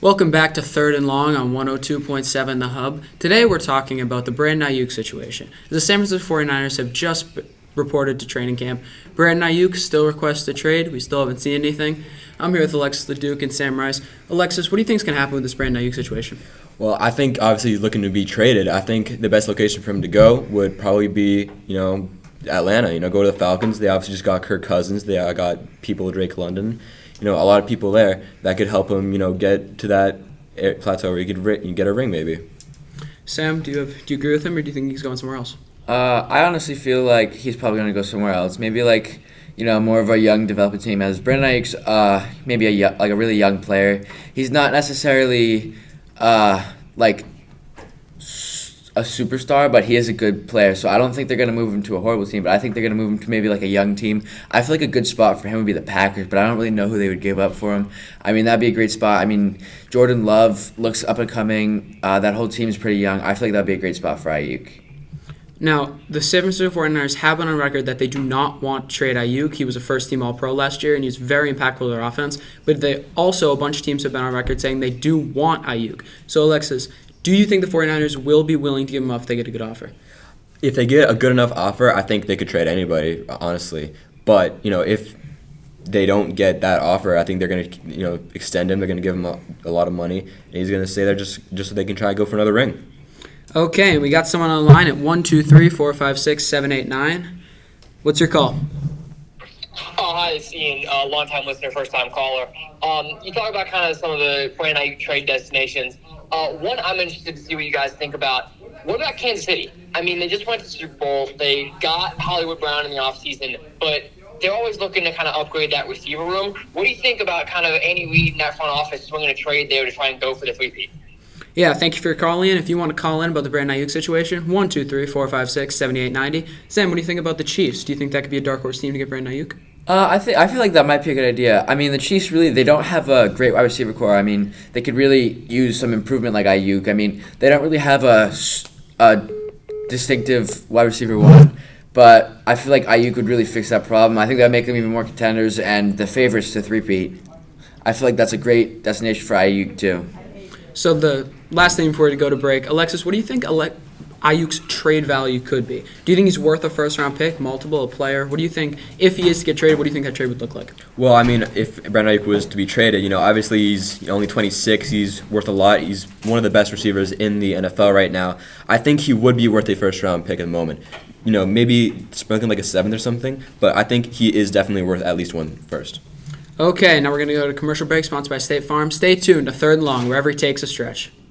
Welcome back to Third and Long on 102.7 The Hub. Today we're talking about the Brandon Ayuk situation. The San Francisco 49ers have just reported to training camp. Brandon Ayuk still requests a trade. We still haven't seen anything. I'm here with Alexis Leduc and Sam Rice. Alexis, what do you think is going to happen with this Brandon Ayuk situation? Well, I think obviously he's looking to be traded. I think the best location for him to go would probably be, Atlanta. Go to the Falcons. They obviously just got Kirk Cousins. They got people Drake London. A lot of people there that could help him, get to that plateau where he could get a ring maybe. Sam, do you agree with him, or do you think he's going somewhere else? I honestly feel like he's probably going to go somewhere else. Maybe more of a young development team. As Brandon Ayuk's maybe a really young player. He's not necessarily a superstar, but he is a good player. So I don't think they're going to move him to a horrible team, but I think they're going to move him to maybe a young team. I feel like a good spot for him would be the Packers, but I don't really know who they would give up for him. That'd be a great spot. Jordan Love looks up and coming. That whole team is pretty young. I feel like that'd be a great spot for Ayuk. Now, the San Francisco 49ers have been on record that they do not want to trade Ayuk. He was a first-team All-Pro last year, and he was very impactful to their offense. But a bunch of teams have been on record saying they do want Ayuk. So, Alexis, do you think the 49ers will be willing to give him up if they get a good offer? If they get a good enough offer, I think they could trade anybody, honestly. But, if they don't get that offer, I think they're going to, extend him. They're going to give him a lot of money, and he's going to stay there just so they can try to go for another ring. Okay, and we got someone on the line at 1-2-3-4-5-6-7-8-9. What's your call? Hi, it's Ian, long-time listener, first-time caller. You talk about kind of some of the Brandon Ayuk trade destinations. One, I'm interested to see what you guys think about. What about Kansas City? They just went to the Super Bowl. They got Hollywood Brown in the offseason, but they're always looking to kind of upgrade that receiver room. What do you think about kind of Andy Reid in that front office swinging a trade there to try and go for the three-peat? Yeah, thank you for your call in. If you want to call in about the Brandon Ayuk situation, 1-2-3-4-5-6-7-8-9. Sam, what do you think about the Chiefs? Do you think that could be a dark horse team to get Brandon Ayuk? I feel like that might be a good idea. The Chiefs they don't have a great wide receiver core. They could really use some improvement like Ayuk. They don't really have a distinctive wide receiver one, but I feel like Ayuk would really fix that problem. I think that would make them even more contenders and the favorites to three-peat. I feel like that's a great destination for Ayuk too. So the last thing before we go to break, Alexis, what do you think Ayuk's trade value could be? Do you think he's worth a first-round pick, multiple, a player? What do you think, if he is to get traded, what do you think that trade would look like? Well, if Brandon Ayuk was to be traded, obviously he's only 26. He's worth a lot. He's one of the best receivers in the NFL right now. I think he would be worth a first-round pick at the moment. Maybe sprinkling like a 7th or something, but I think he is definitely worth at least one first. Okay, now we're going to go to commercial break sponsored by State Farm. Stay tuned to Third and Long, wherever he takes a stretch.